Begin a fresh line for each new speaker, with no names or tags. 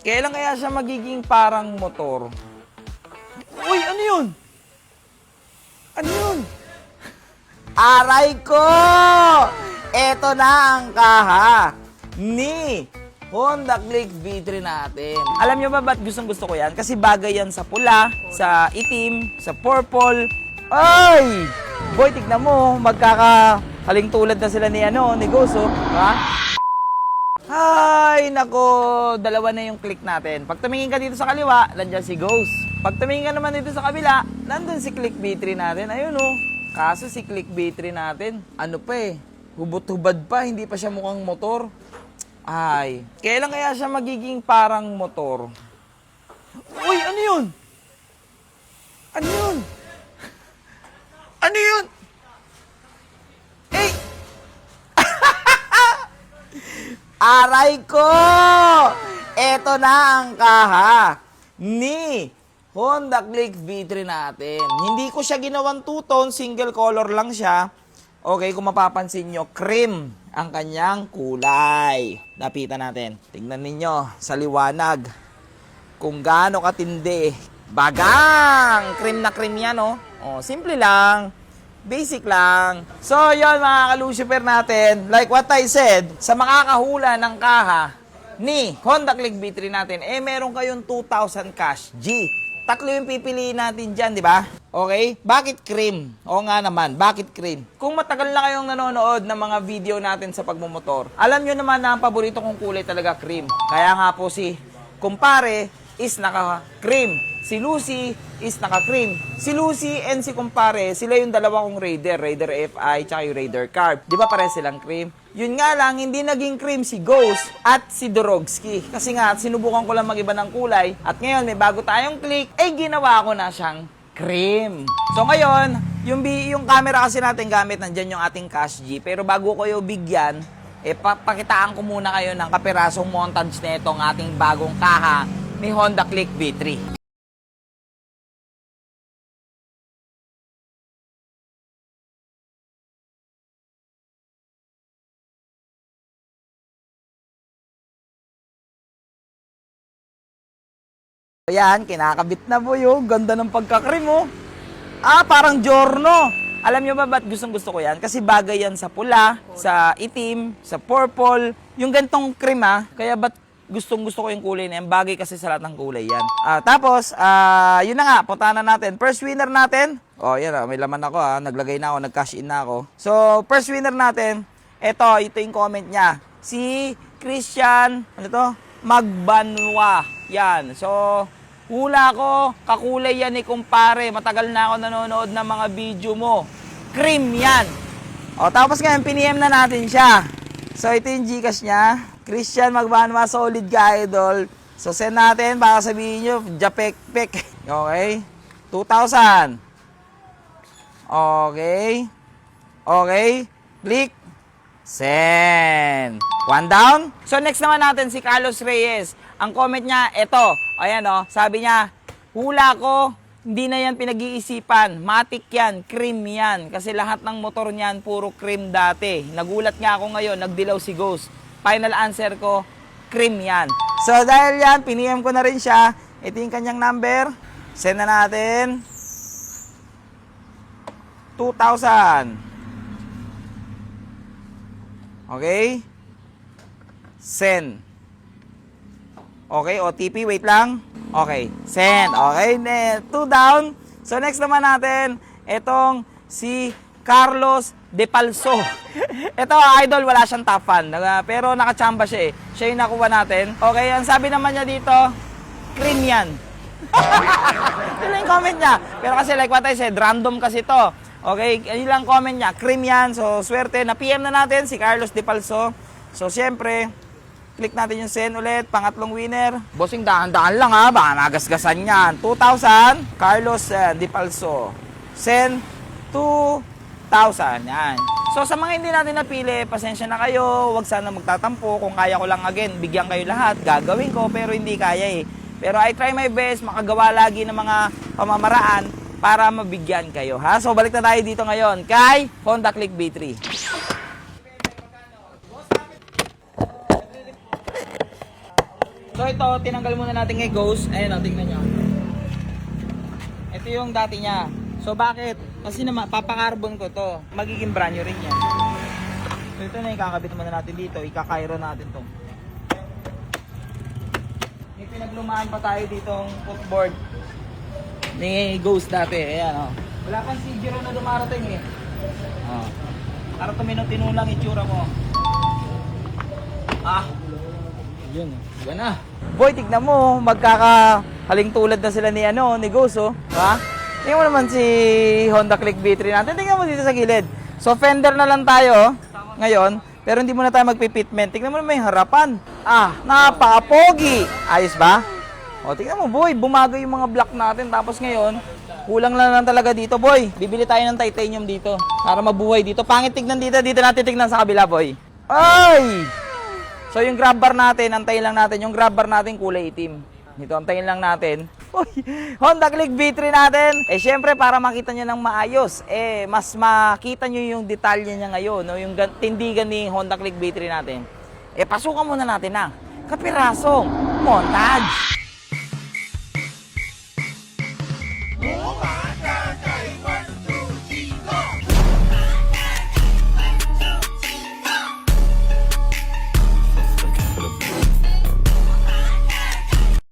Kailan kaya siya magiging parang motor? Uy, ano yun? Ano yun? Aray ko! Eto na ang kaha ni Honda Click V3 natin. Alam nyo ba ba't gustong-gusto ko yan? Kasi bagay yan sa pula, sa itim, sa purple. Ay! Boy, tignan mo, magkakahaling tulad na sila ni Ghost, oh. Ha? Ay, nako, dalawa na yung click natin. Pag tumingin ka dito sa kaliwa, nandiyan si Ghost. Pag tumingin ka naman dito sa kabila, nandun si Click V3 natin. Ayun, oh. Kaso si Click V3 natin, ano pa eh, hubot-hubad pa, hindi pa siya mukhang motor. Ay, kailan kaya siya magiging parang motor? Uy, ano yun? Ano yun? Ano yun? Eh! Aray ko! Eto na ang kaha ni Honda Click V3 natin. Hindi ko siya ginawang two-tone, single color lang siya. Okay, kung mapapansin nyo, cream ang kanyang kulay. Lapitan natin. Tingnan ninyo sa liwanag kung gaano katindi. Bagang! Cream na cream yan, oh. Oh, simple lang. Basic lang. So, yun mga ka-Lucifer natin. Like what I said, sa makakahula ng kaha ni Honda Click V3 natin, eh meron kayong 2,000 cash G. Tatlo yung pipiliin natin dyan, di ba? Okay? Bakit cream? Oo nga naman, bakit cream? Kung matagal na kayong nanonood ng mga video natin sa pagmumotor, alam nyo naman na ang paborito kong kulay talaga cream. Kaya nga po si kumpare is naka-cream. Si Lucy is naka-cream. Si Lucy and si kumpare, sila yung dalawa kong Raider. Raider FI tsaka yung Raider Carb. Di ba pare silang cream? Yun nga lang, hindi naging cream si Ghost at si Dorogski. Kasi nga, sinubukan ko lang mag-iba ng kulay. At ngayon, may bago tayong click, eh ginawa ko na siyang cream. So ngayon, yung camera kasi natin gamit, nandyan yung ating Cash G. Pero bago ko yung bigyan, eh pakitaan ko muna kayo ng kapirasong montage na itong ating bagong kaha ni Honda Click V3. Ayan, kinakabit na po yung ganda ng pagkakrim, oh. Ah, parang Giorno. Alam nyo ba ba't gustong-gusto ko yan? Kasi bagay yan sa pula, sa itim, sa purple. Yung gantong cream, kaya ba't gustong-gusto ko yung kulay na yan? Bagay kasi sa lahat ng kulay yan. Tapos, yun na nga, putanan natin. First winner natin. Oh, yan, may laman ako, naglagay na ako, nag-cash in na ako. So, first winner natin, ito yung comment niya. Si Christian, ano to? Magbanwa. Yan. So, hula ko, kakulay yan ni kumpare. Matagal na ako nanonood ng mga video mo. Cream yan. O, tapos ngayon, piniem na natin siya. So, ito yung Gcash niya. Christian Magbanwa, solid ka, idol. So, send natin, baka sabihin nyo, japek-pek. Okay? 2,000. Okay. Okay. Click. Send. One down. So, next naman natin si Carlos Reyes. Ang comment niya, eto. Ayan, sabi niya, hula ko, hindi na yan pinag-iisipan. Matic yan, cream yan. Kasi lahat ng motor niyan, puro cream dati. Nagulat nga ako ngayon, nagdilaw si Ghost. Final answer ko, cream yan. So, dahil yan, piniem ko na rin siya. Ito yung kanyang number. Send na natin. 2,000. Okay? Send. Okay, OTP, wait lang. Okay, send. Okay, 2 down. So, next naman natin, itong si Carlos De Palso. Ito, idol, wala siyang top fan. Pero nakachamba siya eh. Siya yung nakuha natin. Okay, ang sabi naman niya dito, cream yan. Yun lang yung comment niya. Pero kasi like what I said, random kasi to. Okay, yun lang comment niya, cream yan. So, swerte. Na-PM na natin si Carlos De Palso. So, syempre, click natin yung send ulit, pangatlong winner. Bossing, dahan-dahan lang baka nagasgasan yan. 2,000, Carlos De Palso. Send 2,000, yan. So sa mga hindi natin napili, pasensya na kayo, wag sana magtatampo. Kung kaya ko lang again, bigyan kayo lahat, gagawin ko, pero hindi kaya eh. Pero I try my best, makagawa lagi ng mga pamamaraan para mabigyan kayo, ha? So balik na tayo dito ngayon kay Honda Click V3. So ito, tinanggal muna natin kay Ghost. Ayun o, tingnan nyo. Ito yung dati niya. So bakit? Kasi naman, papakarbon ko to. Magiging brand new rin yan. So ito na, ikakabit muna natin dito. Ikakairo natin to. May pinaglumaan pa tayo ditong footboard ni Ghost dati. Ayan o. Wala pang C0 na dumarating eh. Oh. Para tinulang itsura mo. Yun. Diba na? Boy, tignan mo, magkakahaling tulad na sila ni Ghost, oh. Ha? Tingnan mo naman si Honda Click V3 natin. Tingnan mo dito sa gilid. So, fender na lang tayo, ngayon. Pero hindi muna tayo magpipitment. Tingnan mo naman yung harapan. Napaka-pogi. Ayos ba? O, tingnan mo, boy, bumago yung mga block natin. Tapos ngayon, kulang lang talaga dito, boy. Bibili tayo ng titanium dito para mabuhay dito. Pangit tignan dito. Dito natin tignan sa kabila, boy. Ay! So yung grab bar natin, antayin lang natin. Yung grab bar natin kulay itim. Dito, antayin lang natin. Uy, Honda Click V3 natin. Syempre, para makita nyo ng maayos, mas makita nyo yung detalye niya ngayon, no? Yung tindigan ni Honda Click V3 natin. Pasukan muna natin na kapirasong montage.